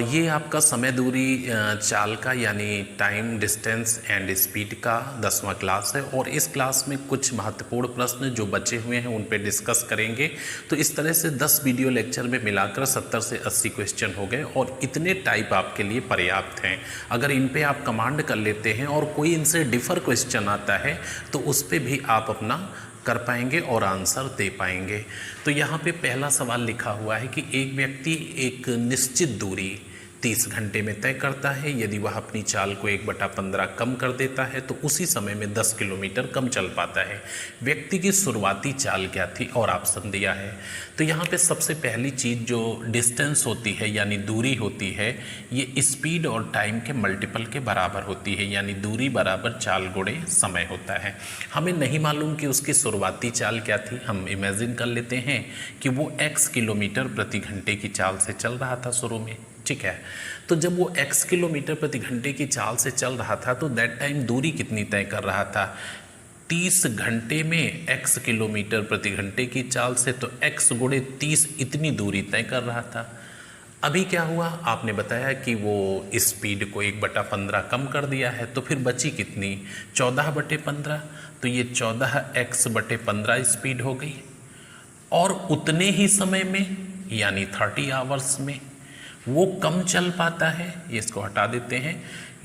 ये आपका समय दूरी चाल का यानी टाइम डिस्टेंस एंड स्पीड का 10वां क्लास है और इस क्लास में कुछ महत्वपूर्ण प्रश्न जो बचे हुए हैं उन पे डिस्कस करेंगे। तो इस तरह से 10 वीडियो लेक्चर में मिलाकर 70 से 80 क्वेश्चन हो गए और इतने टाइप आपके लिए पर्याप्त हैं। अगर इन पे आप कमांड कर लेते हैं और कोई इनसे डिफ़र क्वेश्चन आता है तो उस पर भी आप अपना कर पाएंगे और आंसर दे पाएंगे। तो यहाँ पे पहला सवाल लिखा हुआ है कि एक व्यक्ति एक निश्चित दूरी 30 घंटे में तय करता है। यदि वह अपनी चाल को 1/15 कम कर देता है तो उसी समय में 10 किलोमीटर कम चल पाता है। व्यक्ति की शुरुआती चाल क्या थी और ऑप्शन दिया है। तो यहाँ पे सबसे पहली चीज़ जो डिस्टेंस होती है यानी दूरी होती है, ये स्पीड और टाइम के मल्टीपल के बराबर होती है, यानी दूरी बराबर चाल गुणे समय होता है। हमें नहीं मालूम कि उसकी शुरुआती चाल क्या थी, हम इमेजिन कर लेते हैं कि वो x किलोमीटर प्रति घंटे की चाल से चल रहा था शुरू में, ठीक है। तो जब वो x किलोमीटर प्रति घंटे की चाल से चल रहा था तो दैट टाइम दूरी कितनी तय कर रहा था, 30 घंटे में x किलोमीटर प्रति घंटे की चाल से, तो x गुणे 30 इतनी दूरी तय कर रहा था। अभी क्या हुआ, आपने बताया कि वो स्पीड को 1/15 कम कर दिया है, तो फिर बची कितनी, 14/15। तो ये 14x/15 स्पीड हो गई और उतने ही समय में यानी 30 आवर्स में वो कम चल पाता है। ये इसको हटा देते हैं,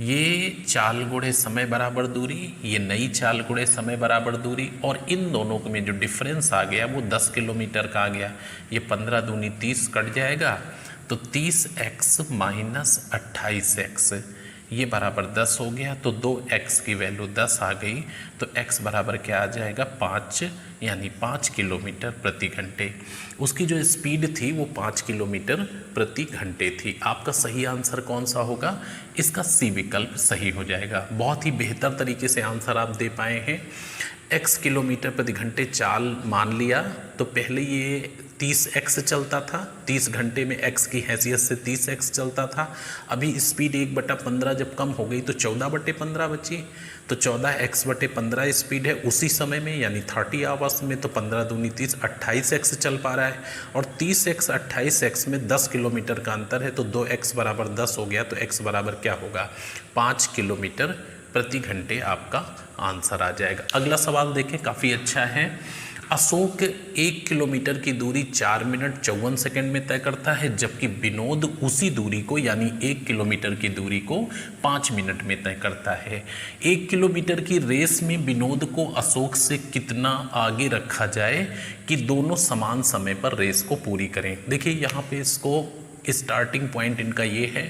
ये चाल गुणे समय बराबर दूरी, ये नई चाल गुणे समय बराबर दूरी, और इन दोनों में जो डिफरेंस आ गया वो 10 किलोमीटर का आ गया। ये 15 दूनी 30 कट जाएगा तो 30x माइनस 28x ये बराबर 10 हो गया। तो 2x की वैल्यू 10 आ गई तो x बराबर क्या आ जाएगा, 5, यानी 5 किलोमीटर प्रति घंटे। उसकी जो स्पीड थी वो 5 किलोमीटर प्रति घंटे थी। आपका सही आंसर कौन सा होगा, इसका सी विकल्प सही हो जाएगा। बहुत ही बेहतर तरीके से आंसर आप दे पाए हैं। x किलोमीटर प्रति घंटे चाल मान लिया तो पहले ये 30x चलता था, 30 घंटे में x की हैसियत से 30x चलता था। अभी स्पीड 1/15 जब कम हो गई तो 14/15 बची, तो 14x/15 स्पीड है उसी समय में यानी 30 आवर्स में। तो 15 दूनी 30, 28x चल पा रहा है और 30x 28x में 10 किलोमीटर का अंतर है, तो 2x बराबर 10 हो गया। तो x बराबर क्या होगा, 5 किलोमीटर प्रति घंटे आपका आंसर आ जाएगा। अगला सवाल देखें, काफ़ी अच्छा है। अशोक 1 किलोमीटर की दूरी 4 मिनट 54 सेकंड में तय करता है, जबकि विनोद उसी दूरी को यानी 1 किलोमीटर की दूरी को 5 मिनट में तय करता है। 1 किलोमीटर की रेस में विनोद को अशोक से कितना आगे रखा जाए कि दोनों समान समय पर रेस को पूरी करें। देखिए यहाँ पे इसको स्टार्टिंग पॉइंट इनका ये है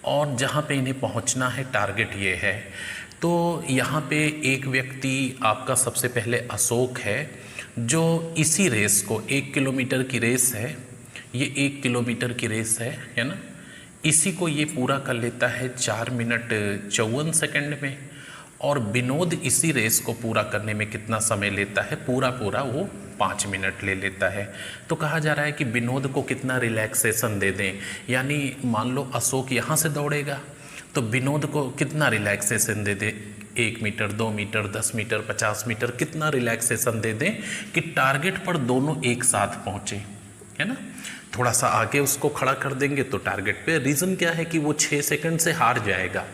और जहाँ पे इन्हें पहुँचना है टारगेट ये है। तो यहाँ पे एक व्यक्ति आपका सबसे पहले अशोक है जो इसी रेस को, 1 किलोमीटर की रेस है, ये 1 किलोमीटर की रेस है ना, इसी को ये पूरा कर लेता है 4 मिनट 54 सेकंड में। और विनोद इसी रेस को पूरा करने में कितना समय लेता है, पूरा वो 5 मिनट ले लेता है। तो कहा जा रहा है कि विनोद को कितना रिलैक्सेशन दे दें, यानी मान लो अशोक यहाँ से दौड़ेगा तो विनोद को कितना रिलैक्सेशन दे दे, 1 मीटर 2 मीटर 10 मीटर 50 मीटर कितना रिलैक्सेशन दे दें कि टारगेट पर दोनों एक साथ पहुँचे, है ना। थोड़ा सा आगे उसको खड़ा कर देंगे तो टारगेट पे, रीज़न क्या है कि वो 6 सेकंड से हार जाएगा।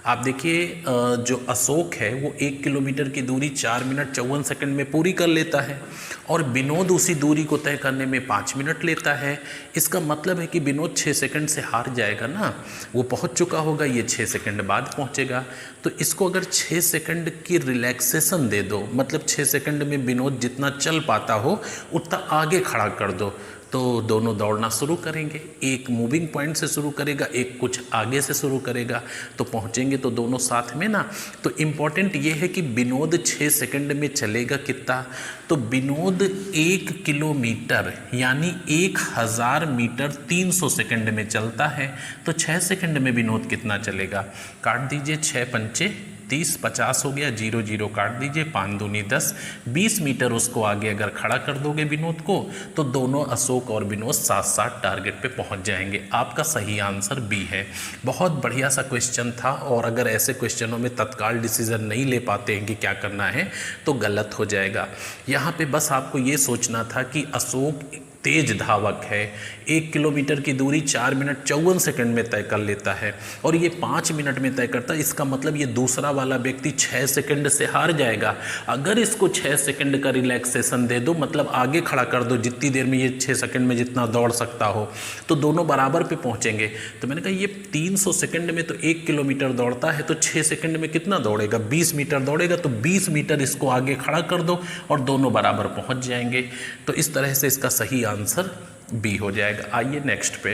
आप देखिए जो अशोक है वो 1 किलोमीटर की दूरी 4 मिनट 54 सेकंड में पूरी कर लेता है और विनोद उसी दूरी को तय करने में 5 मिनट लेता है। इसका मतलब है कि विनोद 6 सेकंड से हार जाएगा ना, वो पहुंच चुका होगा, ये 6 सेकंड बाद पहुंचेगा। तो इसको अगर 6 सेकंड की रिलैक्सेशन दे दो, मतलब 6 सेकंड में विनोद जितना चल पाता हो उतना आगे खड़ा कर दो, तो दोनों दौड़ना शुरू करेंगे। एक मूविंग पॉइंट से शुरू करेगा, एक कुछ आगे से शुरू करेगा, तो पहुंचेंगे तो दोनों साथ में ना। तो इम्पॉर्टेंट ये है कि विनोद 6 सेकंड में चलेगा कितना, तो विनोद 1 किलोमीटर यानी 1000 मीटर 300 सेकंड में चलता है। तो 6 सेकंड में विनोद कितना चलेगा, काट दीजिए, 6 पंचे 30, 50 हो गया, 0 0 काट दीजिए, 5 दूनी 10, 20 मीटर उसको आगे अगर खड़ा कर दोगे विनोद को तो दोनों अशोक और विनोद साथ साथ टारगेट पे पहुंच जाएंगे। आपका सही आंसर बी है। बहुत बढ़िया सा क्वेश्चन था और अगर ऐसे क्वेश्चनों में तत्काल डिसीजन नहीं ले पाते हैं कि क्या करना है तो गलत हो जाएगा। यहाँ पे बस आपको ये सोचना था कि अशोक तेज धावक है, 1 किलोमीटर की दूरी 4 मिनट 54 सेकंड में तय कर लेता है और ये 5 मिनट में तय करता है। इसका मतलब ये दूसरा वाला व्यक्ति 6 सेकंड से हार जाएगा। अगर इसको 6 सेकंड का रिलैक्सेशन दे दो, मतलब आगे खड़ा कर दो जितनी देर में ये 6 सेकंड में जितना दौड़ सकता हो, तो दोनों बराबर पे पहुंचेंगे। तो मैंने कहा ये 300 सेकंड में तो 1 किलोमीटर दौड़ता है, तो 6 सेकंड में कितना दौड़ेगा, 20 मीटर दौड़ेगा। तो 20 मीटर इसको आगे खड़ा कर दो और दोनों बराबर पहुंच जाएंगे। तो इस तरह से इसका सही आंसर बी हो जाएगा। आइए नेक्स्ट पे।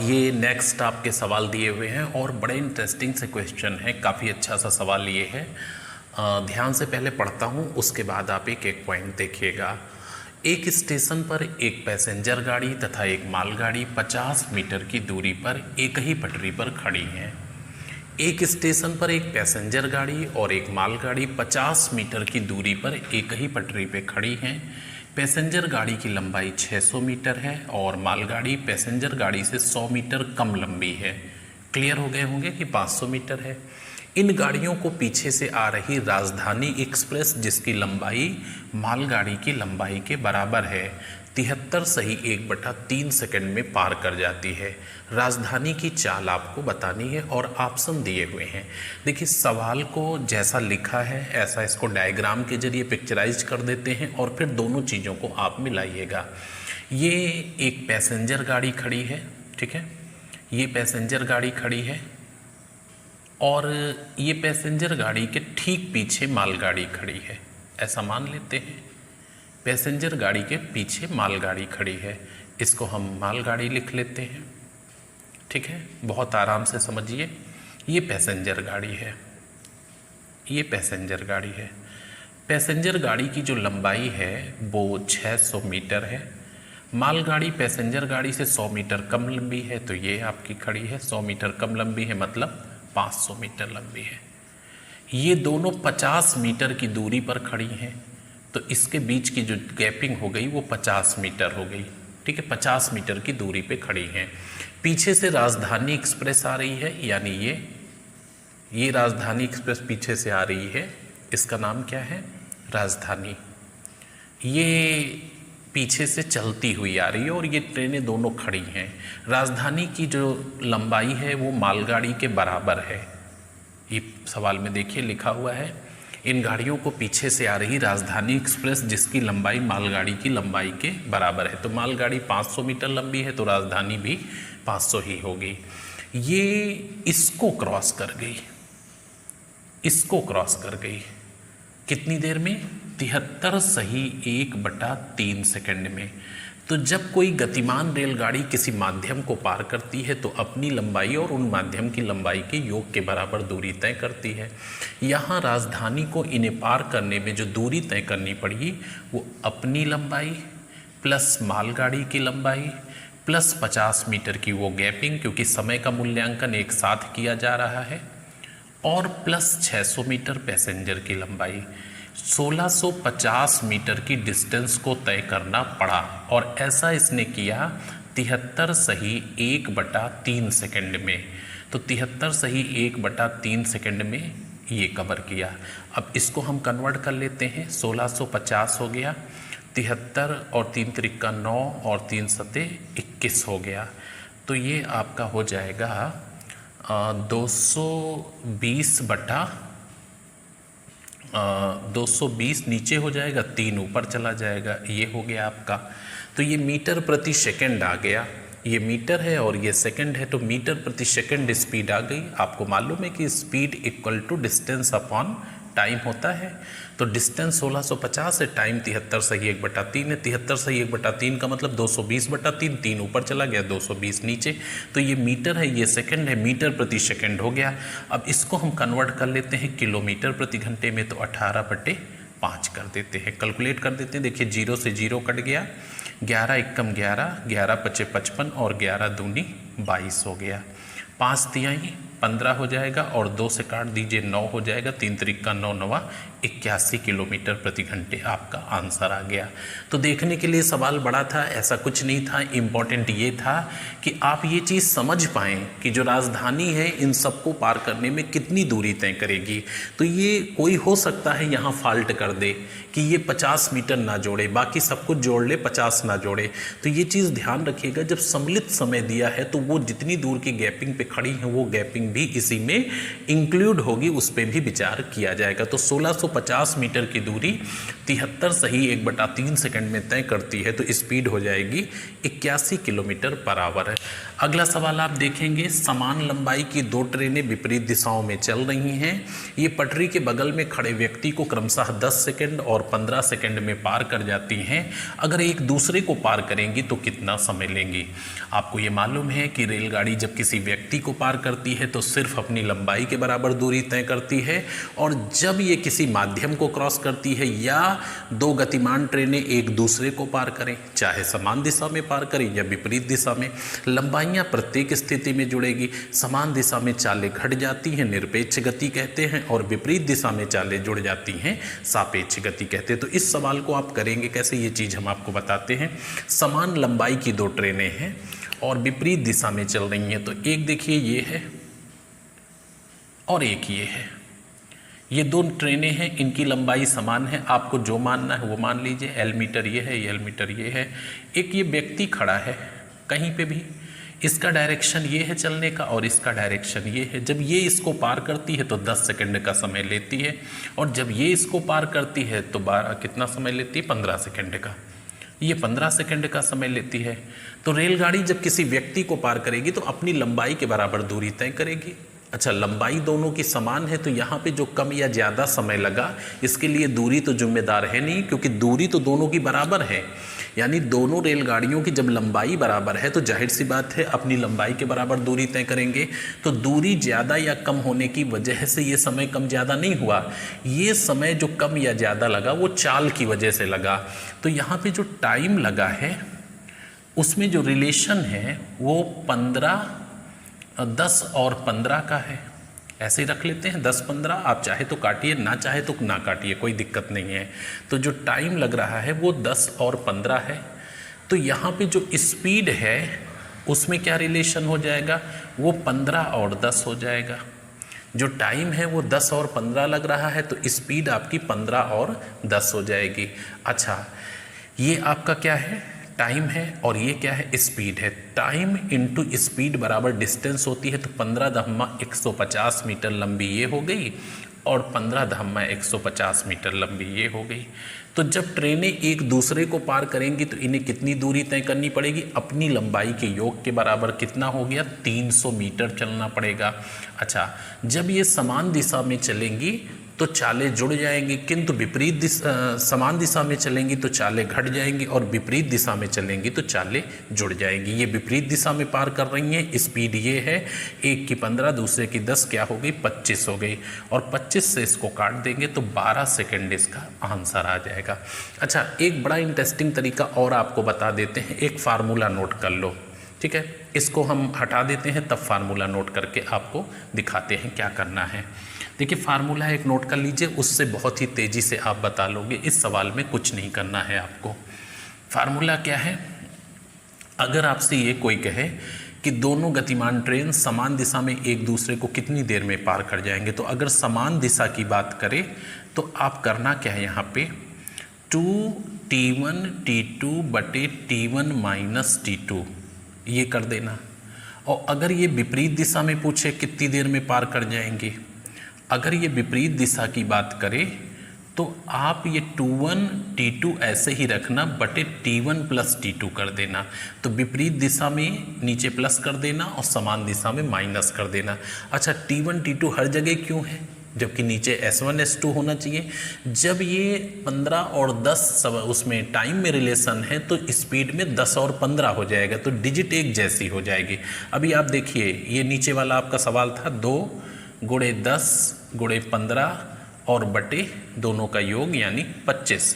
ये नेक्स्ट आपके सवाल दिए हुए हैं और बड़े इंटरेस्टिंग से क्वेश्चन है, काफ़ी अच्छा सा सवाल ये है। ध्यान से पहले पढ़ता हूँ, उसके बाद आप एक एक पॉइंट देखिएगा। एक स्टेशन पर एक पैसेंजर गाड़ी तथा एक मालगाड़ी 50 मीटर की दूरी पर एक ही पटरी पर खड़ी हैं। एक स्टेशन पर एक पैसेंजर गाड़ी और एक मालगाड़ी 50 मीटर की दूरी पर एक ही पटरी पर खड़ी हैं। पैसेंजर गाड़ी की लंबाई 600 मीटर है और मालगाड़ी पैसेंजर गाड़ी से 100 मीटर कम लंबी है। क्लियर हो गए होंगे कि 500 मीटर है। इन गाड़ियों को पीछे से आ रही राजधानी एक्सप्रेस, जिसकी लंबाई मालगाड़ी की लंबाई के बराबर है, 73 सही 1/3 सेकंड में पार कर जाती है। राजधानी की चाल आपको बतानी है और ऑप्शन दिए हुए हैं। देखिए सवाल को जैसा लिखा है ऐसा इसको डायग्राम के जरिए पिक्चराइज कर देते हैं और फिर दोनों चीज़ों को आप मिलाइएगा। ये एक पैसेंजर गाड़ी खड़ी है, ठीक है, ये पैसेंजर गाड़ी खड़ी है और ये पैसेंजर गाड़ी के ठीक पीछे मालगाड़ी खड़ी है, ऐसा मान लेते हैं। पैसेंजर गाड़ी के पीछे मालगाड़ी खड़ी है, इसको हम मालगाड़ी लिख लेते हैं, ठीक है। बहुत आराम से समझिए, ये पैसेंजर गाड़ी है, ये पैसेंजर गाड़ी है। पैसेंजर गाड़ी की जो लंबाई है वो 600 मीटर है। मालगाड़ी पैसेंजर गाड़ी से 100 मीटर कम लंबी है, तो ये आपकी खड़ी है 100 मीटर कम लंबी है, मतलब 500 मीटर लंबी है। ये दोनों 50 मीटर की दूरी पर खड़ी हैं, तो इसके बीच की जो गैपिंग हो गई वो 50 मीटर हो गई, ठीक है। 50 मीटर की दूरी पे खड़ी हैं। पीछे से राजधानी एक्सप्रेस आ रही है, यानी ये राजधानी एक्सप्रेस पीछे से आ रही है, इसका नाम क्या है, राजधानी। ये पीछे से चलती हुई आ रही है और ये ट्रेनें दोनों खड़ी हैं। राजधानी की जो लंबाई है वो मालगाड़ी के बराबर है। ये सवाल में देखिए लिखा हुआ है, इन गाड़ियों को पीछे से आ रही राजधानी एक्सप्रेस जिसकी लंबाई मालगाड़ी की लंबाई के बराबर है। तो मालगाड़ी 500 मीटर लंबी है तो राजधानी भी 500 ही होगी। ये इसको क्रॉस कर गई, इसको क्रॉस कर गई कितनी देर में, 73 सही 1/3 सेकंड में। तो जब कोई गतिमान रेलगाड़ी किसी माध्यम को पार करती है तो अपनी लंबाई और उन माध्यम की लंबाई के योग के बराबर दूरी तय करती है। यहाँ राजधानी को इन्हें पार करने में जो दूरी तय करनी पड़ी वो अपनी लंबाई प्लस मालगाड़ी की लंबाई प्लस 50 मीटर की वो गैपिंग, क्योंकि समय का मूल्यांकन एक साथ किया जा रहा है, और प्लस 600 मीटर पैसेंजर की लंबाई। 1650 मीटर की डिस्टेंस को तय करना पड़ा और ऐसा इसने किया 73 सही 1/3 सेकंड में। तो 73 सही 1/3 सेकंड में ये कवर किया। अब इसको हम कन्वर्ट कर लेते हैं, 1650 हो गया, 73 और 3 त्रिका 9 और 3 सते 21 हो गया। तो ये आपका हो जाएगा 220 नीचे हो जाएगा, 3 ऊपर चला जाएगा, ये हो गया आपका। तो ये मीटर प्रति सेकंड आ गया, ये मीटर है और ये सेकंड है, तो मीटर प्रति सेकंड स्पीड आ गई। आपको मालूम है कि speed equal to distance upon time होता है। तो डिस्टेंस 1650 है, टाइम 73 सही 1/3 है। 73 सही 1/3 का मतलब 220/3, 3 ऊपर चला गया, 220 नीचे। तो ये मीटर है, ये सेकंड है, मीटर प्रति सेकंड हो गया। अब इसको हम कन्वर्ट कर लेते हैं किलोमीटर प्रति घंटे में, तो 18/5 कर देते हैं, कैलकुलेट कर देते हैं। देखिए 0 से 0 कट गया, 11 एकम 11, 11 पचे 55 और 11 दूनी 22 हो गया। 5 तिहाई 15 हो जाएगा और 2 से काट दीजिए 9 हो जाएगा, 3 त्रिका 9 9 81 किलोमीटर प्रति घंटे आपका आंसर आ गया। तो देखने के लिए सवाल बड़ा था, ऐसा कुछ नहीं था। इम्पॉर्टेंट ये था कि आप ये चीज़ समझ पाएँ कि जो राजधानी है इन सबको पार करने में कितनी दूरी तय करेगी। तो ये कोई हो सकता है यहाँ फॉल्ट कर दे कि ये 50 मीटर ना जोड़े, बाकी सब कुछ जोड़ ले, 50 ना जोड़े। तो ये चीज़ ध्यान रखिएगा, जब सम्मिलित समय दिया है तो वो जितनी दूर की गैपिंग पे खड़ी है वो गैपिंग भी इसी में इंक्लूड होगी, उस पर भी विचार किया जाएगा। तो 1650 मीटर की दूरी 73 सही 1/3 सेकंड में तय करती है, तो स्पीड हो जाएगी 81 किलोमीटर पर आवर है। अगला सवाल आप देखेंगे, समान लंबाई की दो ट्रेनें विपरीत दिशाओं में चल रही हैं। ये पटरी के बगल में खड़े व्यक्ति को क्रमशः 10 सेकंड और 15 सेकंड में पार कर जाती हैं। अगर एक दूसरे को पार करेंगी तो कितना समय लेंगी? आपको ये मालूम है कि रेलगाड़ी जब किसी व्यक्ति को पार करती है तो सिर्फ अपनी लंबाई के बराबर दूरी तय करती है, और जब ये किसी माध्यम को क्रॉस करती है या दो गतिमान ट्रेनें एक दूसरे को पार करें, चाहे समान दिशा में पार करें या विपरीत दिशा में, लंबाइयाँ प्रत्येक स्थिति में जुड़ेगी। समान दिशा में चालें घट जाती हैं, निरपेक्ष गति कहते हैं, और विपरीत दिशा में चालें जुड़ जाती हैं, सापेक्ष गति कहते हैं। तो इस सवाल को आप करेंगे कैसे, ये चीज़ हम आपको बताते हैं। समान लंबाई की दो ट्रेनें हैं और विपरीत दिशा में चल रही हैं, तो एक देखिए ये है और एक ये है। ये दो ट्रेनें हैं, इनकी लंबाई समान है। आपको जो मानना है वो मान लीजिए। एल मीटर ये है, एल मीटर ये है। एक ये व्यक्ति खड़ा है कहीं पे भी, इसका डायरेक्शन ये है चलने का और इसका डायरेक्शन ये है। जब ये इसको पार करती है तो 10 सेकंड का समय लेती है, और जब ये इसको पार करती है तो कितना समय लेती है? 15 सेकंड का। ये 15 सेकंड का समय लेती है। तो रेलगाड़ी जब किसी व्यक्ति को पार करेगी तो अपनी लंबाई के बराबर दूरी तय करेगी। अच्छा, लंबाई दोनों की समान है, तो यहाँ पे जो कम या ज़्यादा समय लगा इसके लिए दूरी तो जिम्मेदार है नहीं, क्योंकि दूरी तो दोनों की बराबर है। यानी दोनों रेलगाड़ियों की जब लंबाई बराबर है तो जाहिर सी बात है अपनी लंबाई के बराबर दूरी तय करेंगे। तो दूरी ज़्यादा या कम होने की वजह से ये समय कम ज़्यादा नहीं हुआ। ये समय जो कम या ज़्यादा लगा वो चाल की वजह से लगा। तो यहाँ पे जो टाइम लगा है उसमें जो रिलेशन है वो 10 और 15 का है। ऐसे ही रख लेते हैं 10-15। आप चाहे तो काटिए, ना चाहे तो ना काटिए, कोई दिक्कत नहीं है। तो जो टाइम लग रहा है वो 10 और 15 है। तो यहाँ पे जो स्पीड है उसमें क्या रिलेशन हो जाएगा? वो 15 और 10 हो जाएगा। जो टाइम है वो 10 और 15 लग रहा है, तो स्पीड आपकी 15 और 10 हो जाएगी। अच्छा, ये आपका क्या है? टाइम है, और ये क्या है? स्पीड है। टाइम इंटू स्पीड बराबर डिस्टेंस होती है, तो 15 150 मीटर लंबी ये हो गई और 15 150 मीटर लंबी ये हो गई। तो जब ट्रेनें एक दूसरे को पार करेंगी तो इन्हें कितनी दूरी तय करनी पड़ेगी? अपनी लंबाई के योग के बराबर कितना हो गया? 300 मीटर चलना पड़ेगा। अच्छा, जब ये समान दिशा में चलेंगी तो चालें जुड़ जाएंगी, किंतु समान दिशा में चलेंगी तो चालें घट जाएंगी, और विपरीत दिशा में चलेंगी तो चालें जुड़ जाएंगी। ये विपरीत दिशा में पार कर रही हैं। स्पीड ये है, एक की 15 दूसरे की 10, क्या हो गई? 25 हो गई, और 25 से इसको काट देंगे तो 12 सेकंड इसका आंसर आ जाएगा। अच्छा, एक बड़ा इंटरेस्टिंग तरीका और आपको बता देते हैं। एक फार्मूला नोट कर लो, ठीक है? इसको हम हटा देते हैं, तब फार्मूला नोट करके आपको दिखाते हैं क्या करना है। देखिए, फार्मूला एक नोट कर लीजिए, उससे बहुत ही तेज़ी से आप बता लोगे। इस सवाल में कुछ नहीं करना है आपको। फार्मूला क्या है? अगर आपसे ये कोई कहे कि दोनों गतिमान ट्रेन समान दिशा में एक दूसरे को कितनी देर में पार कर जाएंगे, तो अगर समान दिशा की बात करें तो आप करना क्या है यहाँ पे? 2T1 T2 बटे T1 माइनस T2 ये कर देना। और अगर ये विपरीत दिशा में पूछे कितनी देर में पार कर जाएंगे, अगर ये विपरीत दिशा की बात करें तो आप ये 2-1 T2 ऐसे ही रखना, बटे T1 प्लस T2 कर देना। तो विपरीत दिशा में नीचे प्लस कर देना और समान दिशा में माइनस कर देना। अच्छा, T1 T2 हर जगह क्यों है जबकि नीचे S1 S2 होना चाहिए? जब ये 15 और 10 सब उसमें टाइम में रिलेशन है तो स्पीड में 10 और 15 हो जाएगा, तो डिजिट एक जैसी हो जाएगी। अभी आप देखिए, ये नीचे वाला आपका सवाल था 2 गुणे 10 गुणे 15 और बटे दोनों का योग यानी 25।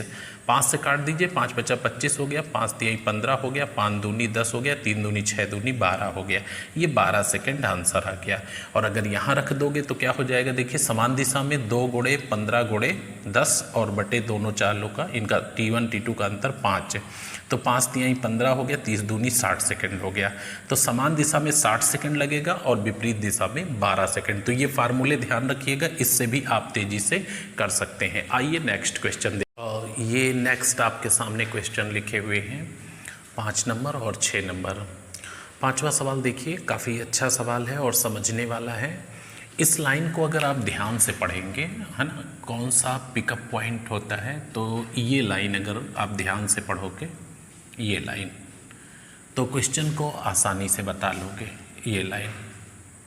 5 से काट दीजिए, 5 बचा 25 हो गया, 5 तिहाई 15 हो गया, 5 दूनी 10 हो गया, 3 दूनी 6 दूनी 12 हो गया। ये 12 सेकेंड आंसर आ गया। और अगर यहाँ रख दोगे तो क्या हो जाएगा, देखिए समान दिशा में 2 गुणे 15 गुणे 10 और बटे दोनों चालों का इनका T1 T2 का अंतर 5 है, तो 5 तिहाई 15 हो गया, 30 दूनी 60 सेकेंड हो गया। तो समान दिशा में 60 सेकेंड लगेगा और विपरीत दिशा में 12 सेकेंड। तो ये फार्मूले ध्यान रखिएगा, इससे भी आप तेजी से कर सकते हैं। आइए नेक्स्ट क्वेश्चन देखिए। ये नेक्स्ट आपके सामने क्वेश्चन लिखे हुए हैं 5 नंबर और 6 नंबर। 5वां सवाल देखिए, काफ़ी अच्छा सवाल है और समझने वाला है। इस लाइन को अगर आप ध्यान से पढ़ेंगे, है ना, कौन सा पिकअप पॉइंट होता है, तो ये लाइन अगर आप ध्यान से पढ़ोगे, ये लाइन, तो क्वेश्चन को आसानी से बता लोगे। ये लाइन,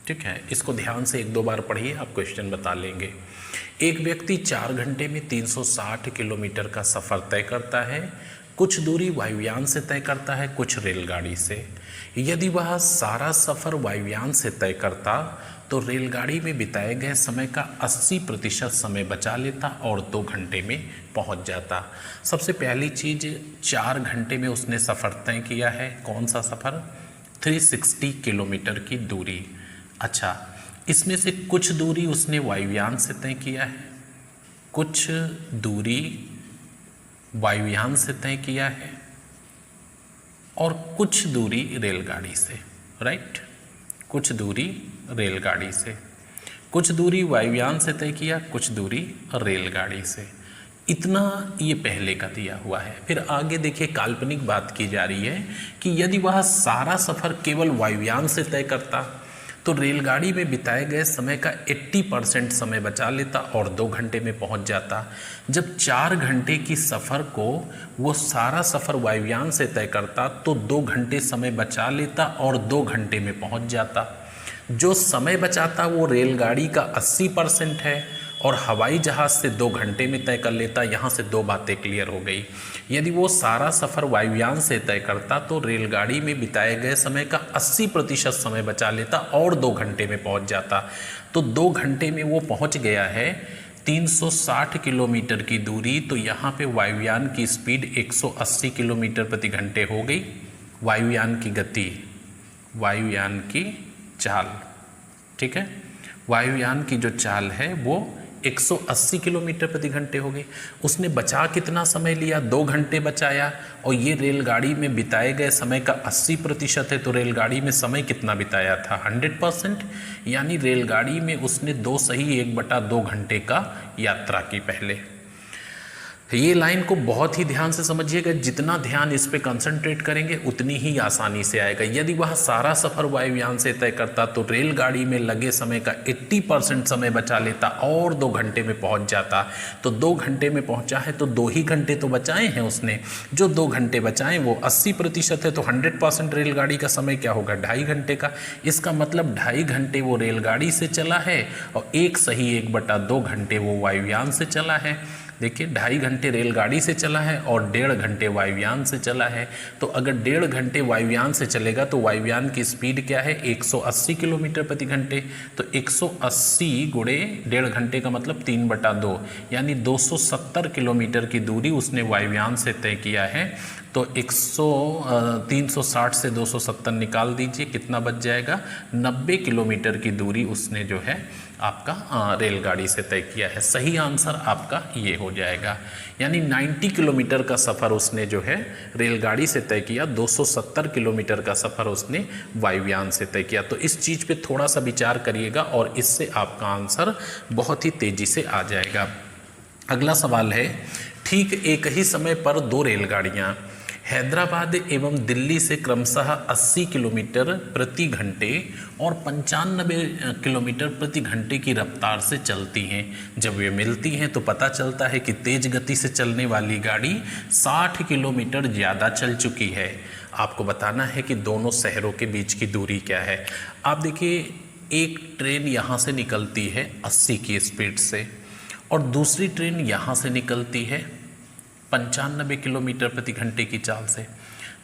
ठीक है, इसको ध्यान से 1-2 बार पढ़िए, आप क्वेश्चन बता लेंगे। एक व्यक्ति 4 घंटे में 360 किलोमीटर का सफ़र तय करता है। कुछ दूरी वायुयान से तय करता है, कुछ रेलगाड़ी से। यदि वह सारा सफ़र वायुयान से तय करता तो रेलगाड़ी में बिताए गए समय का 80% समय बचा लेता और 2 घंटे में पहुंच जाता। सबसे पहली चीज़, 4 घंटे में उसने सफ़र तय किया है। कौन सा सफ़र? 360 किलोमीटर की दूरी। अच्छा, इसमें से कुछ दूरी उसने वायुयान से तय किया है, कुछ दूरी वायुयान से तय किया है और कुछ दूरी रेलगाड़ी से, राइट, कुछ दूरी रेलगाड़ी से। कुछ दूरी वायुयान से तय किया, कुछ दूरी रेलगाड़ी से। इतना ये पहले का दिया हुआ है। फिर आगे देखिए, काल्पनिक बात की जा रही है कि यदि वह सारा सफ़र केवल वायुयान से तय करता तो रेलगाड़ी में बिताए गए समय का 80% समय बचा लेता और 2 घंटे में पहुंच जाता। जब 4 घंटे की सफ़र को वो सारा सफ़र वायुयान से तय करता तो 2 घंटे समय बचा लेता और 2 घंटे में पहुंच जाता। जो समय बचाता वो रेलगाड़ी का 80% है और हवाई जहाज़ से 2 घंटे में तय कर लेता। यहाँ से 2 बातें क्लियर हो गई। यदि वो सारा सफ़र वायुयान से तय करता तो रेलगाड़ी में बिताए गए समय का 80% समय बचा लेता और 2 घंटे में पहुँच जाता। तो 2 घंटे में वो पहुँच गया है 360 किलोमीटर की दूरी। तो यहाँ पे वायुयान की स्पीड 180 किलोमीटर प्रति घंटे हो गई। वायुयान की गति, वायुयान की चाल, ठीक है, वायुयान की जो चाल है वो 180 किलोमीटर प्रति घंटे हो गई। उसने बचा कितना समय लिया? 2 घंटे बचाया। और ये रेलगाड़ी में बिताए गए समय का 80% है, तो रेलगाड़ी में समय कितना बिताया था? 100%। यानी रेलगाड़ी में उसने 2 सही 1/2 घंटे का यात्रा की पहले। ये लाइन को बहुत ही ध्यान से समझिएगा। जितना ध्यान इस पे कंसंट्रेट करेंगे उतनी ही आसानी से आएगा। यदि वह सारा सफ़र वायुयान से तय करता तो रेलगाड़ी में लगे समय का 80% समय बचा लेता और 2 घंटे में पहुंच जाता। तो 2 घंटे में पहुंचा है तो 2 ही घंटे तो बचाए हैं उसने। जो 2 घंटे बचाए वो 80% है, तो 100% रेलगाड़ी का समय क्या होगा? 2.5 घंटे का। इसका मतलब 2.5 घंटे वो रेलगाड़ी से चला है और 1 सही 1/2 घंटे वो वायुयान से चला है। देखिए, 2.5 घंटे रेलगाड़ी से चला है और 1.5 घंटे वायुयान से चला है। तो अगर 1.5 घंटे वायुयान से चलेगा तो वायुयान की स्पीड क्या है? 180 किलोमीटर प्रति घंटे। तो 180 गुणे 1.5 घंटे का मतलब 3/2, यानी 270 किलोमीटर की दूरी उसने वायुयान से तय किया है। तो 360 से 270 निकाल दीजिए, कितना बच जाएगा? 90 किलोमीटर की दूरी उसने जो है आपका रेलगाड़ी से तय किया है। सही आंसर आपका ये हो जाएगा। यानी 90 किलोमीटर का सफ़र उसने जो है रेलगाड़ी से तय किया, 270 किलोमीटर का सफ़र उसने वायुयान से तय किया। तो इस चीज़ पे थोड़ा सा विचार करिएगा और इससे आपका आंसर बहुत ही तेज़ी से आ जाएगा। अगला सवाल है, ठीक एक ही समय पर 2 रेलगाड़ियाँ हैदराबाद एवं दिल्ली से क्रमशः 80 किलोमीटर प्रति घंटे और 95 किलोमीटर प्रति घंटे की रफ्तार से चलती हैं। जब वे मिलती हैं तो पता चलता है कि तेज़ गति से चलने वाली गाड़ी 60 किलोमीटर ज़्यादा चल चुकी है। आपको बताना है कि दोनों शहरों के बीच की दूरी क्या है। आप देखिए, एक ट्रेन यहाँ से निकलती है 80 की स्पीड से और दूसरी ट्रेन यहाँ से निकलती है 95 किलोमीटर प्रति घंटे की चाल से।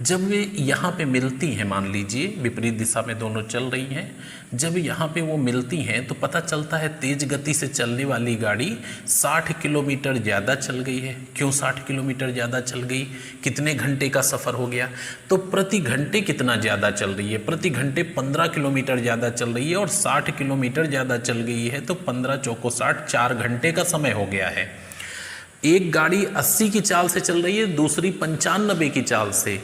जब वे यहाँ पे मिलती हैं, मान लीजिए विपरीत दिशा में दोनों चल रही हैं, जब यहाँ पे वो मिलती हैं तो पता चलता है तेज गति से चलने वाली गाड़ी 60 किलोमीटर ज़्यादा चल गई है। क्यों 60 किलोमीटर ज़्यादा चल गई? कितने घंटे का सफ़र हो गया? तो प्रति घंटे कितना ज़्यादा चल रही है? प्रति घंटे 15 किलोमीटर ज़्यादा चल रही है और 60 किलोमीटर ज़्यादा चल गई है, तो 15 चौको 60, 4 घंटे का समय हो गया है। एक गाड़ी 80 की चाल से चल रही है, दूसरी 95 की चाल से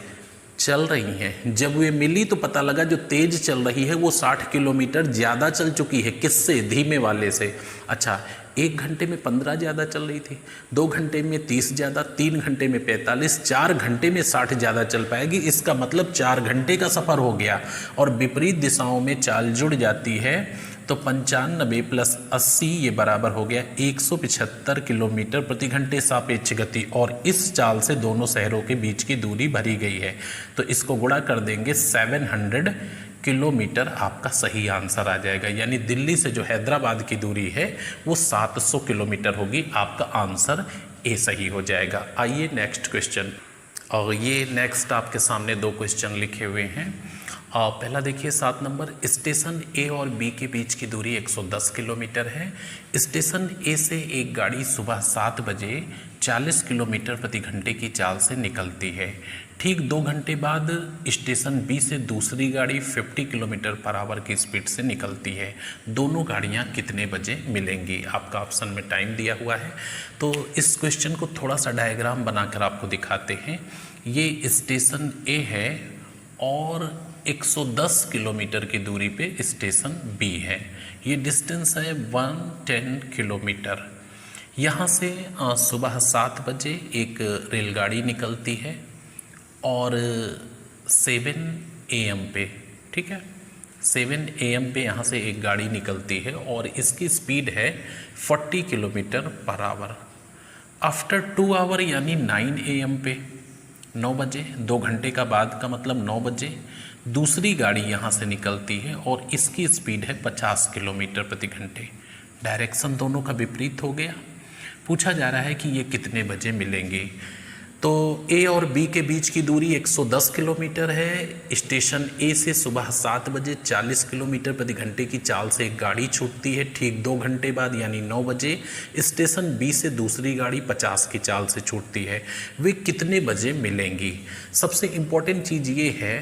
चल रही हैं। जब वे मिली तो पता लगा जो तेज चल रही है वो 60 किलोमीटर ज़्यादा चल चुकी है। किससे? धीमे वाले से। अच्छा, 1 घंटे में 15 ज़्यादा चल रही थी, 2 घंटे में 30 ज़्यादा, 3 घंटे में 45, 4 घंटे में 60 ज़्यादा चल पाएगी। इसका मतलब 4 घंटे का सफ़र हो गया और विपरीत दिशाओं में चाल जुड़ जाती है, तो 95 प्लस 80 ये बराबर हो गया 175 किलोमीटर प्रति घंटे सापेक्ष गति, और इस चाल से दोनों शहरों के बीच की दूरी भरी गई है। तो इसको गुणा कर देंगे, 700 किलोमीटर आपका सही आंसर आ जाएगा। यानी दिल्ली से जो हैदराबाद की दूरी है वो 700 किलोमीटर होगी। आपका आंसर ए सही हो जाएगा। आइए नेक्स्ट क्वेश्चन। और ये नेक्स्ट आपके सामने 2 क्वेश्चन लिखे हुए हैं। पहला देखिए 7 नंबर, स्टेशन ए और बी के बीच की दूरी 110 किलोमीटर है। स्टेशन ए से एक गाड़ी सुबह 7 बजे 40 किलोमीटर प्रति घंटे की चाल से निकलती है। ठीक 2 घंटे बाद स्टेशन बी से दूसरी गाड़ी 50 किलोमीटर पर आवर की स्पीड से निकलती है। दोनों गाड़ियां कितने बजे मिलेंगी? आपका ऑप्शन में टाइम दिया हुआ है। तो इस क्वेश्चन को थोड़ा सा डायग्राम बनाकर आपको दिखाते हैं। ये स्टेशन ए है और 110 किलोमीटर की दूरी पे स्टेशन बी है। ये डिस्टेंस है 110 किलोमीटर। यहाँ से सुबह 7 बजे एक रेलगाड़ी निकलती है और 7 AM पे, ठीक है, 7 AM पे यहाँ से एक गाड़ी निकलती है और इसकी स्पीड है 40 kilometre per hour. After 2 our यानी 9 AM पे, 9 बजे, 2 घंटे का बाद का मतलब 9 बजे दूसरी गाड़ी यहाँ से निकलती है और इसकी स्पीड है 50 किलोमीटर प्रति घंटे। डायरेक्शन दोनों का विपरीत हो गया। पूछा जा रहा है कि ये कितने बजे मिलेंगे। तो ए और बी के बीच की दूरी 110 किलोमीटर है। स्टेशन ए से सुबह 7 बजे 40 किलोमीटर प्रति घंटे की चाल से एक गाड़ी छूटती है। ठीक 2 घंटे बाद यानी 9 बजे स्टेशन बी से दूसरी गाड़ी 50 की चाल से छूटती है। वे कितने बजे मिलेंगी? सबसे इम्पोर्टेंट चीज़ ये है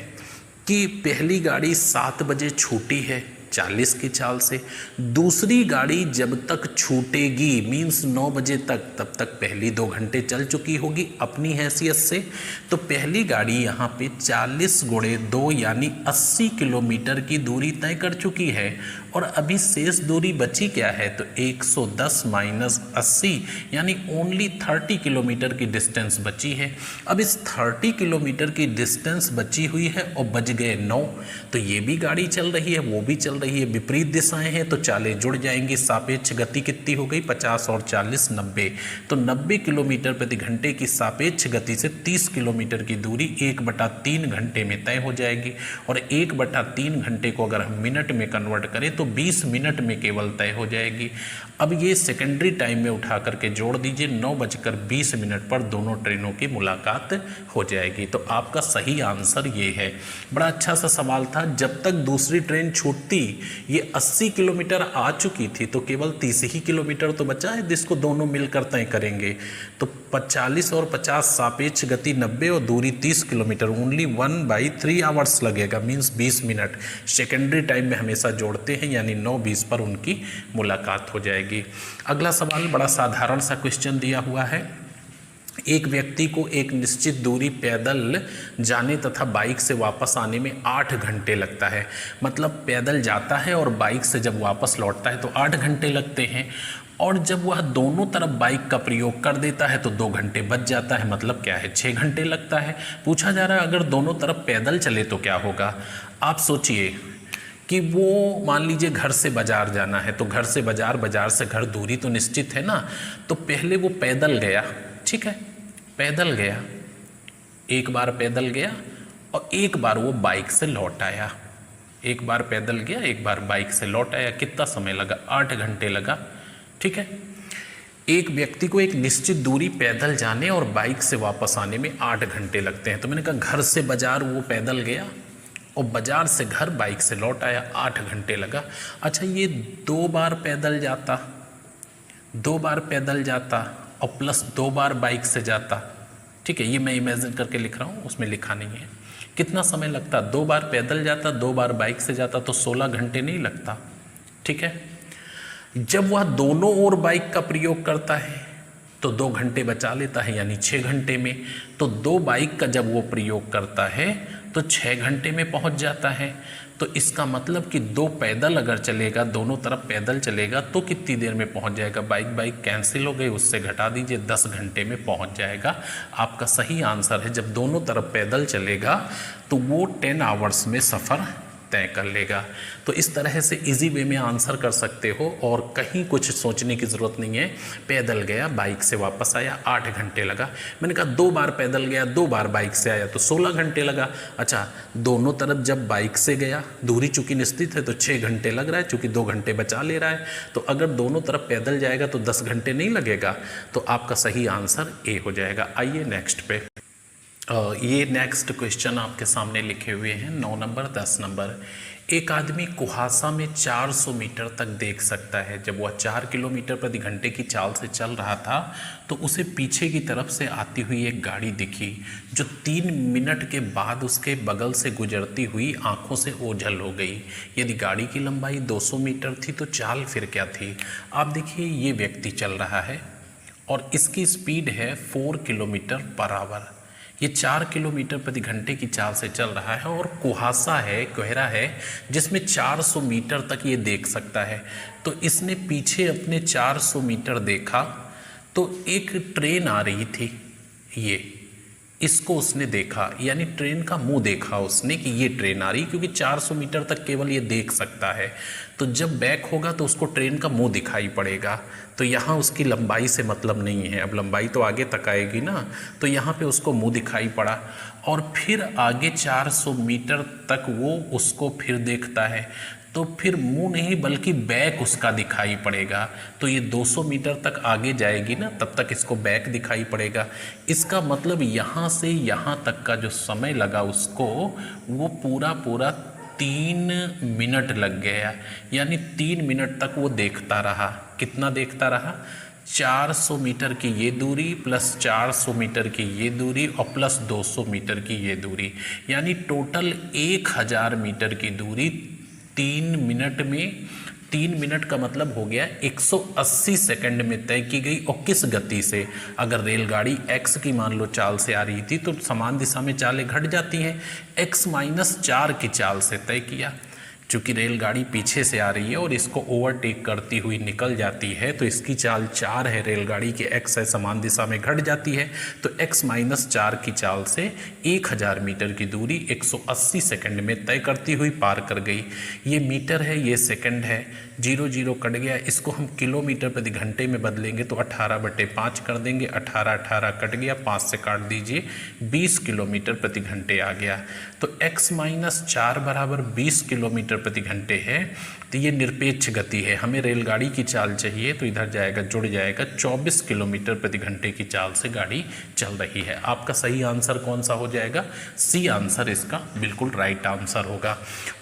कि पहली गाड़ी 7 बजे छूटी है 40 की चाल से, दूसरी गाड़ी जब तक छूटेगी मीन्स 9 बजे तक, तब तक पहली 2 घंटे चल चुकी होगी अपनी हैसियत से। तो पहली गाड़ी यहाँ पे 40 गुणे 2 यानी 80 किलोमीटर की दूरी तय कर चुकी है और अभी शेष दूरी बची क्या है? तो 110 माइनस 80 यानी ओनली 30 किलोमीटर की डिस्टेंस बची है। अब इस 30 किलोमीटर की डिस्टेंस बची हुई है और बज गए 9, तो ये भी गाड़ी चल रही है, वो भी चल रही है, विपरीत दिशाएं हैं तो चालें जुड़ जाएंगी। सापेक्ष गति कितनी हो गई? 50 और 40 90, तो 90 किलोमीटर प्रति घंटे की सापेक्ष गति से 30 किलोमीटर की दूरी 1/3 घंटे में तय हो जाएगी। और 1/3 घंटे को अगर हम मिनट में कन्वर्ट करें तो 20 मिनट में केवल तय हो जाएगी। अब ये सेकेंडरी टाइम में उठा करके जोड़ दीजिए, 9:20 पर दोनों ट्रेनों की मुलाकात हो जाएगी। तो आपका सही आंसर ये है। बड़ा अच्छा सा सवाल था। जब तक दूसरी ट्रेन छूटती ये 80 किलोमीटर आ चुकी थी तो केवल 30 ही किलोमीटर तो बचा है जिसको दोनों मिलकर तय करेंगे। तो 40 और 50 सापेक्ष गति 90 और दूरी 30 किलोमीटर, ओनली 1/3 आवर्स लगेगा, मीन्स 20 मिनट। सेकेंडरी टाइम में हमेशा जोड़ते हैं यानी 9:20 पर उनकी मुलाकात हो जाएगी। अगला सवाल बड़ा साधारण सा क्वेश्चन दिया हुआ है। एक व्यक्ति को एक निश्चित दूरी पैदल जाने तथा बाइक से वापस आने में 8 घंटे लगता है। मतलब पैदल जाता है और बाइक से जब वापस लौटता है तो 8 घंटे लगते हैं, और जब वह दोनों तरफ बाइक का प्रयोग कर देता है तो 2 घंटे बच जाता है। मतलब क्या है? 6 घंटे लगता है। पूछा जा रहा है अगर दोनों तरफ पैदल चले तो क्या होगा? आप सोचिए कि वो मान लीजिए घर से बाज़ार जाना है, तो घर से बाज़ार, बाज़ार से घर, दूरी तो निश्चित है ना। तो पहले वो पैदल गया, ठीक है, पैदल गया, एक बार पैदल गया और एक बार वो बाइक से लौट आया। एक बार पैदल गया, एक बार बाइक से लौट आया। कितना समय लगा? 8 घंटे लगा, ठीक है। एक व्यक्ति को एक निश्चित दूरी पैदल जाने और बाइक से वापस आने में 8 घंटे लगते हैं। तो मैंने कहा घर से बाजार वो पैदल गया और बाजार से घर बाइक से लौट आया, 8 घंटे लगा। अच्छा, ये 2 बार पैदल जाता, 2 बार पैदल जाता और प्लस 2 बार बाइक से जाता, ठीक है, ये मैं इमेजिन करके लिख रहा हूँ, उसमें लिखा नहीं है। कितना समय लगता? 2 बार पैदल जाता, 2 बार बाइक से जाता, तो 16 घंटे नहीं लगता, ठीक है। जब वह दोनों ओर बाइक का प्रयोग करता है तो 2 घंटे बचा लेता है, यानी 6 घंटे में। तो 2 बाइक का जब वो प्रयोग करता है तो 6 घंटे में पहुंच जाता है। तो इसका मतलब कि 2 पैदल अगर चलेगा, दोनों तरफ पैदल चलेगा तो कितनी देर में पहुंच जाएगा? बाइक कैंसिल हो गई, उससे घटा दीजिए, 10 घंटे में पहुंच जाएगा। आपका सही आंसर है, जब दोनों तरफ पैदल चलेगा तो वो 10 आवर्स में सफ़र तय कर लेगा। तो इस तरह से इजी वे में आंसर कर सकते हो और कहीं कुछ सोचने की ज़रूरत नहीं है। पैदल गया, बाइक से वापस आया, 8 घंटे लगा। मैंने कहा 2 बार पैदल गया, 2 बार बाइक से आया, तो 16 घंटे लगा। अच्छा, दोनों तरफ जब बाइक से गया, दूरी चूँकि निश्चित है तो 6 घंटे लग रहा है, चूँकि 2 घंटे बचा ले रहा है। तो अगर दोनों तरफ पैदल जाएगा तो 10 घंटे नहीं लगेगा। तो आपका सही आंसर ए हो जाएगा। आइए नेक्स्ट पे। ये नेक्स्ट क्वेश्चन आपके सामने लिखे हुए हैं 9 नंबर 10 नंबर। एक आदमी कुहासा में 400 मीटर तक देख सकता है। जब वह 4 किलोमीटर प्रति घंटे की चाल से चल रहा था तो उसे पीछे की तरफ से आती हुई एक गाड़ी दिखी जो 3 मिनट के बाद उसके बगल से गुजरती हुई आंखों से ओझल हो गई। यदि गाड़ी की लंबाई 200 मीटर थी तो चाल फिर क्या थी? आप देखिए, ये व्यक्ति चल रहा है और इसकी स्पीड है 4 किलोमीटर पर आवर। ये 4 किलोमीटर प्रति घंटे की चाल से चल रहा है और कुहासा है, कोहरा है, जिसमें 400 मीटर तक ये देख सकता है। तो इसने पीछे अपने 400 मीटर देखा तो एक ट्रेन आ रही थी, ये इसको उसने देखा, यानी ट्रेन का मुंह देखा उसने कि ये ट्रेन आ रही, क्योंकि 400 मीटर तक केवल ये देख सकता है। तो जब बैक होगा तो उसको ट्रेन का मुंह दिखाई पड़ेगा। तो यहाँ उसकी लंबाई से मतलब नहीं है, अब लंबाई तो आगे तक आएगी ना। तो यहाँ पे उसको मुंह दिखाई पड़ा और फिर आगे 400 मीटर तक वो उसको फिर देखता है, तो फिर मुंह नहीं बल्कि बैक उसका दिखाई पड़ेगा। तो ये 200 मीटर तक आगे जाएगी ना, तब तक इसको बैक दिखाई पड़ेगा। इसका मतलब यहाँ से यहाँ तक का जो समय लगा उसको, वो पूरा 3 मिनट लग गया। यानी 3 मिनट तक वो देखता रहा। कितना देखता रहा? 400 मीटर की ये दूरी प्लस 400 मीटर की ये दूरी और प्लस 200 मीटर की ये दूरी, यानी टोटल 1000 मीटर की दूरी 3 मिनट में। 3 मिनट का मतलब हो गया 180 सेकंड में तय की गई। और किस गति से? अगर रेलगाड़ी x की मान लो चाल से आ रही थी तो समान दिशा में चालें घट जाती हैं, x-4 की चाल से तय किया। चूँकि रेलगाड़ी पीछे से आ रही है और इसको ओवरटेक करती हुई निकल जाती है, तो इसकी चाल 4 है, रेलगाड़ी की x है, समान दिशा में घट जाती है। तो x-4 की चाल से 1000 मीटर की दूरी 180 सेकंड में तय करती हुई पार कर गई। ये मीटर है, ये सेकंड है, 0 कट गया। इसको हम किलोमीटर प्रति घंटे में बदलेंगे तो 18/5 कर देंगे। 18 कट गया, 5 से काट दीजिए, 20 किलोमीटर प्रति घंटे आ गया। तो x-4 बराबर 20 किलोमीटर प्रति घंटे है। तो ये निरपेक्ष गति है। हमें रेलगाड़ी की चाल चाहिए तो इधर जाएगा, जुड़ जाएगा, 24 किलोमीटर प्रति घंटे की चाल से गाड़ी चल रही है। आपका सही आंसर कौन सा हो जाएगा? सी आंसर इसका बिल्कुल राइट आंसर होगा।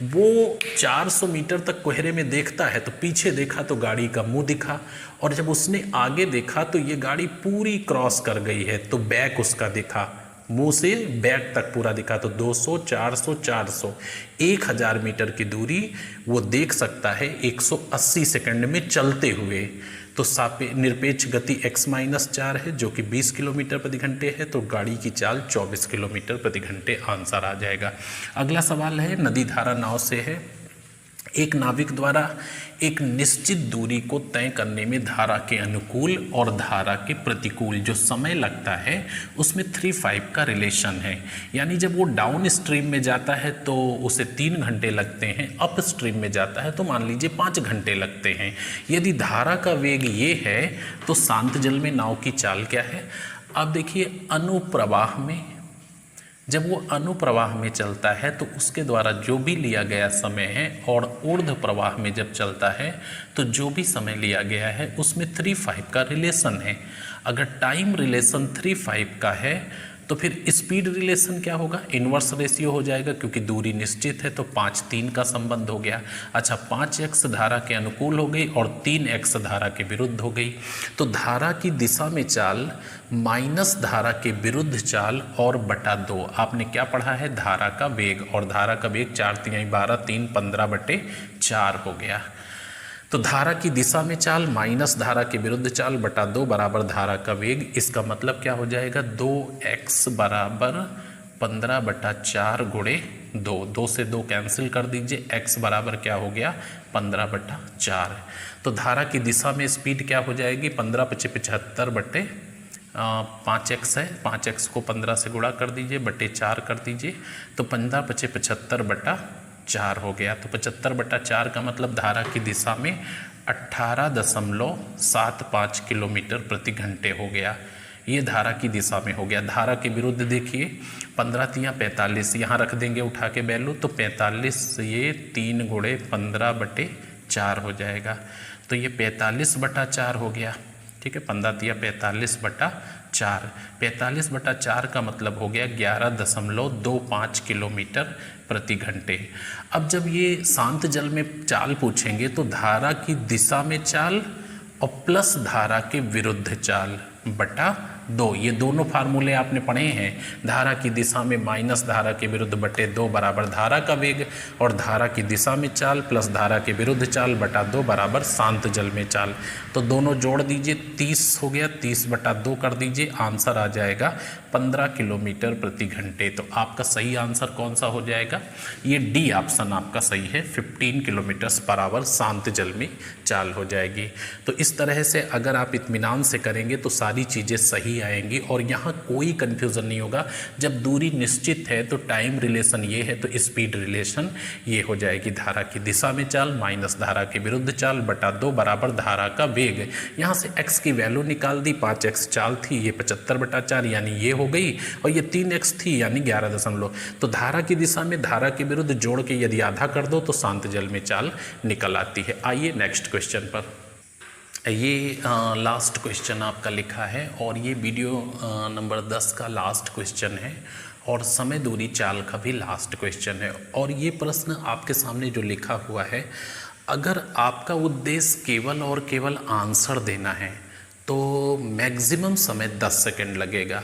वो 400 मीटर तक कोहरे में देखता है, तो पीछे देखा तो गाड़ी का मुंह दिखा, और जब उसने आगे देखा तो ये गाड़ी पूरी क्रॉस कर गई है, तो बैक उसका दिखा, मुंह से बैक तक पूरा दिखा। तो 200, 400, 400, 1000 मीटर की दूरी वो देख सकता है 180 सेकंड में चलते हुए। तो निरपेक्ष गति x-4 है जो कि 20 किलोमीटर प्रति घंटे है, तो गाड़ी की चाल 24 किलोमीटर प्रति घंटे आंसर आ जाएगा। अगला सवाल है, नदी धारा नाव से है। एक नाविक द्वारा एक निश्चित दूरी को तय करने में धारा के अनुकूल और धारा के प्रतिकूल जो समय लगता है उसमें 3-5 का रिलेशन है। यानी जब वो डाउन स्ट्रीम में जाता है तो उसे 3 घंटे लगते हैं, अप स्ट्रीम में जाता है तो मान लीजिए 5 घंटे लगते हैं। यदि धारा का वेग ये है तो शांत जल में नाव की चाल क्या है? अब देखिए, अनुप्रवाह में जब वो अनुप्रवाह में चलता है तो उसके द्वारा जो भी लिया गया समय है, और ऊर्ध्व प्रवाह में जब चलता है तो जो भी समय लिया गया है उसमें 3/5 का रिलेशन है। अगर टाइम रिलेशन 3/5 का है तो फिर स्पीड रिलेशन क्या होगा, इन्वर्स रेशियो हो जाएगा, क्योंकि दूरी निश्चित है तो 5-3 का संबंध हो गया। अच्छा, 5x धारा के अनुकूल हो गई और 3x धारा के विरुद्ध हो गई। तो धारा की दिशा में चाल माइनस धारा के विरुद्ध चाल और बटा 2। आपने क्या पढ़ा है, धारा का वेग, और धारा का वेग 4×3 = 12, 3 15/4 हो गया। तो धारा की दिशा में चाल माइनस धारा के विरुद्ध चाल बटा 2 बराबर धारा का वेग। इसका मतलब क्या हो जाएगा, 2x बराबर 15/4 गुणे 2। 2 से 2 कैंसिल कर दीजिए, x बराबर क्या हो गया, 15/4। तो धारा की दिशा में स्पीड क्या हो जाएगी, 15/75/5x है, 5x को 15 से गुणा कर दीजिए, बटे 4 कर दीजिए, तो 15/75/4 हो गया। तो 75/4 का मतलब धारा की दिशा में 18.75 किलोमीटर प्रति घंटे हो गया। ये धारा की दिशा में हो गया। धारा के विरुद्ध देखिए, 15×3 = 45, यहाँ रख देंगे उठा के वैल्यू, तो 45 ये 3 गुणे 15/4 हो जाएगा। तो ये 45/4 हो गया। ठीक है, 15×3 = 45/4। 45/4 का मतलब हो गया 11.25 किलोमीटर प्रति घंटे। अब जब ये शांत जल में चाल पूछेंगे तो धारा की दिशा में चाल और प्लस धारा के विरुद्ध चाल बटा 2, ये दोनों फार्मूले आपने पढ़े हैं। धारा की दिशा में माइनस धारा के विरुद्ध बटे 2 बराबर धारा का वेग, और धारा की दिशा में चाल प्लस धारा के विरुद्ध चाल बटा 2 बराबर शांत जल में चाल। तो दोनों जोड़ दीजिए, 30 हो गया, 30/2 कर दीजिए, आंसर आ जाएगा 15 किलोमीटर प्रति घंटे। तो आपका सही आंसर कौन सा हो जाएगा, ये डी ऑप्शन आपका सही है, 15 km/h शांत जल में चाल हो जाएगी। तो इस तरह से अगर आप इत्मीनान से करेंगे तो सारी चीज़ें सही आएंगी और यहाँ कोई कंफ्यूजन नहीं होगा। जब दूरी निश्चित है तो टाइम रिलेशन ये है, तो स्पीड रिलेशन ये हो जाएगी। धारा की दिशा में चाल माइनस धारा के विरुद्ध चाल बटा 2 बराबर धारा का वेग। यहाँ से x की वैल्यू निकाल दी, 5x चाल थी, ये 75/4 यानी ये हो गई, और ये 3x थी यानी 11 तो धारा की दिशा में धारा के विरुद्ध जोड़ के यदि आधा कर दो तो शांत जल में चाल निकल आती है। आइए नेक्स्ट क्वेश्चन पर। ये लास्ट क्वेश्चन आपका लिखा है और ये वीडियो नंबर 10 का लास्ट क्वेश्चन है और समय दूरी चाल का भी लास्ट क्वेश्चन है। और ये प्रश्न आपके सामने जो लिखा हुआ है, अगर आपका उद्देश्य केवल और केवल आंसर देना है तो मैक्सिमम समय 10 सेकंड लगेगा,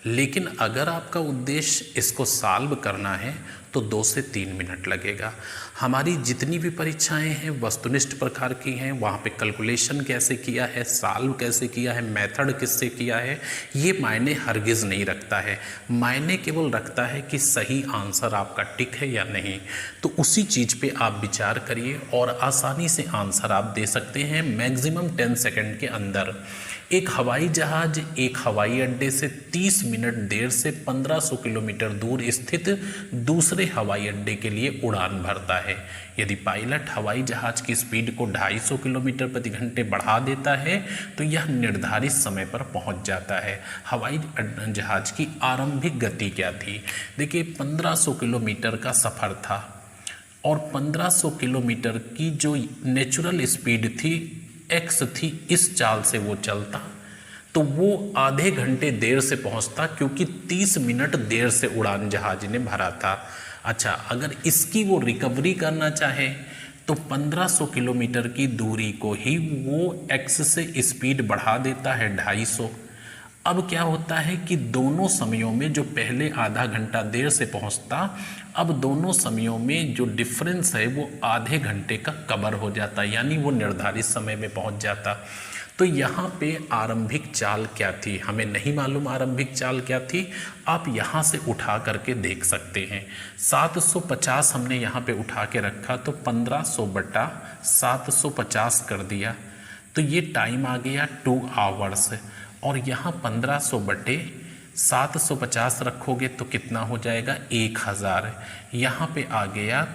लेकिन अगर आपका उद्देश्य इसको सॉल्व करना है तो 2 से 3 मिनट लगेगा। हमारी जितनी भी परीक्षाएं हैं वस्तुनिष्ठ प्रकार की हैं, वहाँ पे कैलकुलेशन कैसे किया है, सॉल्व कैसे किया है, मेथड किससे किया है, ये मायने हरगिज़ नहीं रखता है। मायने केवल रखता है कि सही आंसर आपका टिक है या नहीं। तो उसी चीज़ पे आप विचार करिए और आसानी से आंसर आप दे सकते हैं मैक्सिमम 10 सेकंड के अंदर। एक हवाई जहाज एक हवाई अड्डे से 30 मिनट देर से 1500 किलोमीटर दूर स्थित दूसरे हवाई अड्डे के लिए उड़ान भरता है। यदि पायलट हवाई जहाज की स्पीड को 250 किलोमीटर प्रति घंटे बढ़ा देता है तो यह निर्धारित समय पर पहुंच जाता है। हवाई जहाज की आरंभिक गति क्या थी? देखिए 1500 किलोमीटर का सफ़र था और 1500 किलोमीटर की जो नेचुरल स्पीड थी x थी, इस चाल से वो चलता तो वो आधे घंटे देर से पहुंचता, क्योंकि 30 मिनट देर से उड़ान जहाज ने भरा था। अच्छा, अगर इसकी वो रिकवरी करना चाहे तो 1500 किलोमीटर की दूरी को ही वो x से स्पीड बढ़ा देता है 250। अब क्या होता है कि दोनों समयों में जो पहले आधा घंटा देर से पहुंचता, अब दोनों समयों में जो डिफरेंस है वो आधे घंटे का कवर हो जाता, यानी वो निर्धारित समय में पहुंच जाता। तो यहाँ पे आरंभिक चाल क्या थी हमें नहीं मालूम। आरंभिक चाल क्या थी आप यहाँ से उठा करके देख सकते हैं। 750 हमने यहाँ पे उठा के रखा तो 1500 बटा 750 कर दिया, तो ये टाइम आ गया 2 आवर्स। और यहाँ 1500 बटे 750 रखोगे तो कितना हो जाएगा 1000। यहाँ पे आ गया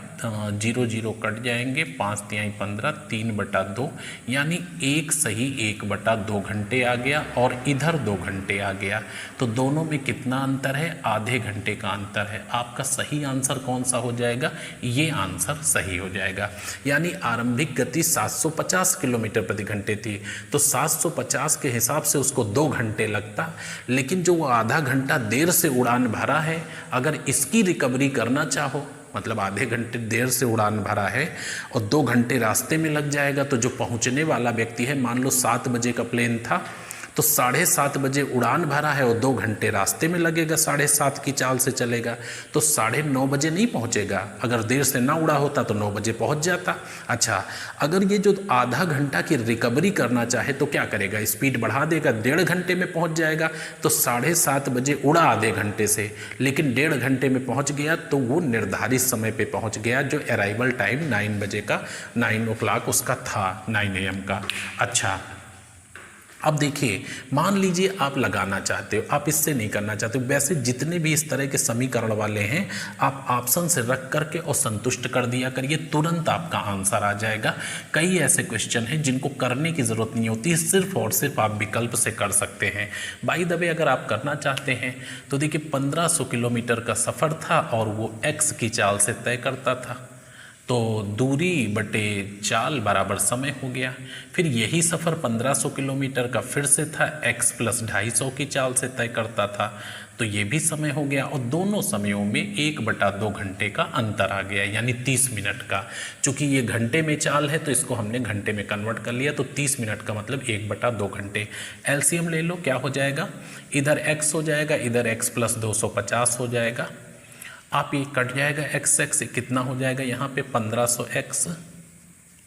0 0 कट जाएंगे, 5 तिहाई 15, 3/2 यानी 1 सही 1/2 घंटे आ गया और इधर 2 घंटे आ गया। तो दोनों में कितना अंतर है? आधे घंटे का अंतर है। आपका सही आंसर कौन सा हो जाएगा? ये आंसर सही हो जाएगा। यानी आरंभिक गति 750 किलोमीटर प्रति घंटे थी, तो 750 के हिसाब से उसको 2 घंटे लगता, लेकिन जो वो आधा घंटा देर से उड़ान भरा है, अगर इसकी रिकवरी करना चाहो, मतलब आधे घंटे देर से उड़ान भरा है और 2 घंटे रास्ते में लग जाएगा, तो जो पहुंचने वाला व्यक्ति है, मान लो 7 बजे का प्लेन था तो 7:30 बजे उड़ान भरा है और 2 घंटे रास्ते में लगेगा, 7:30 की चाल से चलेगा तो 9:30 बजे नहीं पहुंचेगा। अगर देर से ना उड़ा होता तो 9 बजे पहुंच जाता। अच्छा, अगर ये जो आधा घंटा की रिकवरी करना चाहे तो क्या करेगा? स्पीड बढ़ा देगा, 1.5 घंटे में पहुंच जाएगा। तो 7:30 बजे उड़ा आधे घंटे से, लेकिन 1.5 घंटे में पहुंच गया तो वो निर्धारित समय पे पहुंच गया, जो अराइवल टाइम 9 बजे का 9 o'clock उसका था, 9 AM का। अच्छा, अब देखिए, मान लीजिए आप लगाना चाहते हो, आप इससे नहीं करना चाहते हो। वैसे जितने भी इस तरह के समीकरण वाले हैं, आप ऑप्शन से रख करके और संतुष्ट कर दिया करिए, तुरंत आपका आंसर आ जाएगा। कई ऐसे क्वेश्चन हैं जिनको करने की ज़रूरत नहीं होती, सिर्फ और सिर्फ आप विकल्प से कर सकते हैं। बाय द वे, अगर आप करना चाहते हैं तो देखिए, 1500 किलोमीटर का सफ़र था और वो x की चाल से तय करता था, तो दूरी बटे चाल बराबर समय हो गया। फिर यही सफ़र 1500 किलोमीटर का फिर से था, x + 250 की चाल से तय करता था, तो ये भी समय हो गया और दोनों समयों में 1/2 घंटे का अंतर आ गया, यानी 30 मिनट का। चूँकि ये घंटे में चाल है तो इसको हमने घंटे में कन्वर्ट कर लिया, तो 30 मिनट का मतलब 1/2 घंटे। एलसीएम ले लो, क्या हो जाएगा? इधर x हो जाएगा, इधर x + 250 हो जाएगा। आप ये कट जाएगा, x कितना हो जाएगा यहाँ पे? 1500x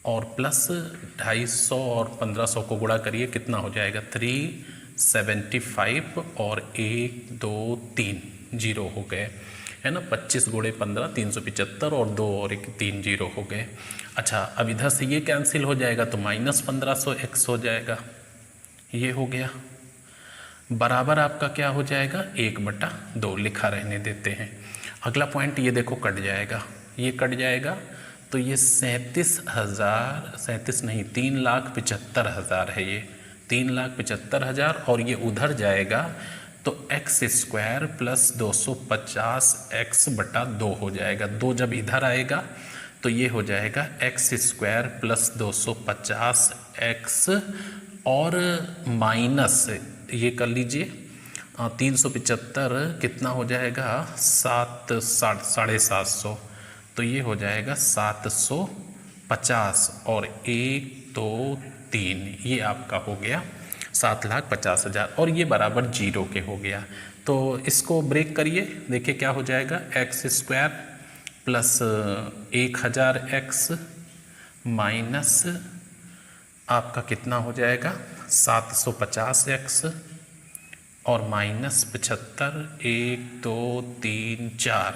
और प्लस 250 और 1500 को गुणा करिए, कितना हो जाएगा? 375 और 1 2 3 0 हो गए, है ना। 25 × 15 375 और 2 और 1 3 0 हो गए। अच्छा, अब इधर से ये कैंसिल हो जाएगा तो -1500x हो जाएगा, ये हो गया। बराबर आपका क्या हो जाएगा? 1/2 लिखा रहने देते हैं। अगला पॉइंट ये देखो, कट जाएगा, ये कट जाएगा, तो ये 3,75,000 है, ये 3,75,000 और ये उधर जाएगा तो x² + 250x/2 हो जाएगा। 2 जब इधर आएगा तो ये हो जाएगा x² + 250x और माइनस ये कर लीजिए 375 कितना हो जाएगा? 750, तो ये हो जाएगा 750 और 1 2 3, ये आपका हो गया 7,50,000 और ये बराबर 0 के हो गया। तो इसको ब्रेक करिए, देखिए क्या हो जाएगा? x² + 1000x माइनस आपका कितना हो जाएगा? 750x और -75, 1 2 3 4,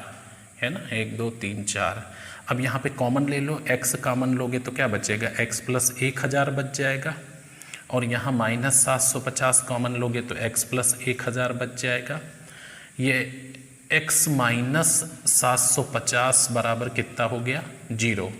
है ना, 1 2 3 4। अब यहाँ पे कॉमन ले लो, x कॉमन लोगे तो क्या बचेगा? x + 1000 बच जाएगा और यहाँ -750 कॉमन लोगे तो x + 1000 बच जाएगा। ये x - 750 बराबर कितना हो गया? 0,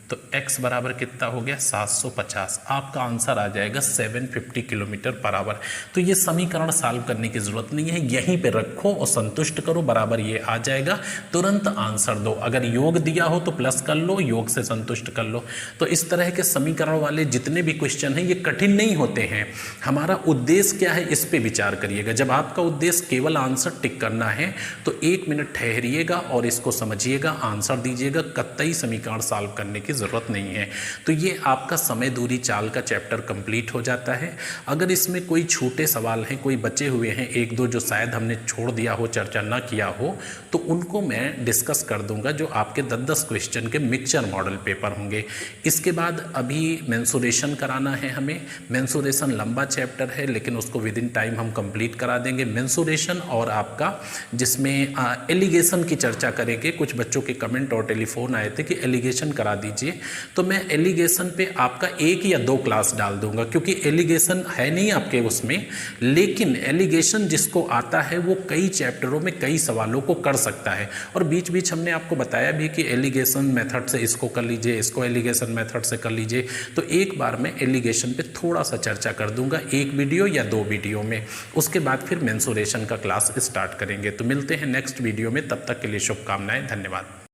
तो x बराबर कितना हो गया? 750। आपका आंसर आ जाएगा 750 km/h। तो ये समीकरण सॉल्व करने की ज़रूरत नहीं है, यहीं पे रखो और संतुष्ट करो, बराबर ये आ जाएगा। तुरंत आंसर दो, अगर योग दिया हो तो प्लस कर लो, योग से संतुष्ट कर लो। तो इस तरह के समीकरण वाले जितने भी क्वेश्चन हैं ये कठिन नहीं होते हैं। हमारा उद्देश्य क्या है, इस पर विचार करिएगा। जब आपका उद्देश्य केवल आंसर टिक करना है तो 1 मिनट ठहरिएगा और इसको समझिएगा, आंसर दीजिएगा, कतई समीकरण सॉल्व करने की ज़रूरत नहीं है। तो ये आपका समय दूरी चाल का चैप्टर कंप्लीट हो जाता है। अगर इसमें कोई छोटे सवाल हैं, कोई बचे हुए हैं 1-2 जो शायद हमने छोड़ दिया हो, चर्चा ना किया हो, तो उनको मैं डिस्कस कर दूंगा, जो आपके 10-10 क्वेश्चन के मिक्सचर मॉडल पेपर होंगे। इसके बाद अभी मेंसुरेशन कराना है हमें। मेंसुरेशन लंबा चैप्टर है लेकिन उसको विद इन टाइम हम कंप्लीट करा देंगे। मेंसुरेशन और आपका जिसमें एलिगेशन की चर्चा करेंगे। कुछ बच्चों के कमेंट और टेलीफोन आए थे कि एलिगेशन करा दीजिए, लीजिए। तो मैं एलिगेशन पे आपका 1 या 2 क्लास डाल दूंगा, क्योंकि एलिगेशन है नहीं आपके उसमें, लेकिन एलिगेशन जिसको आता है वो कई चैप्टरों में कई सवालों को कर सकता है। और बीच बीच हमने आपको बताया भी कि एलिगेशन मेथड से इसको कर लीजिए, इसको एलिगेशन मेथड से कर लीजिए। तो एक बार मैं एलिगेशन पे थोड़ा सा चर्चा कर दूंगा, 1 वीडियो या 2 वीडियो में। उसके बाद फिर मेंसुरेशन का क्लास स्टार्ट करेंगे। तो मिलते हैं नेक्स्ट वीडियो में, तब तक के लिए शुभकामनाएं, धन्यवाद।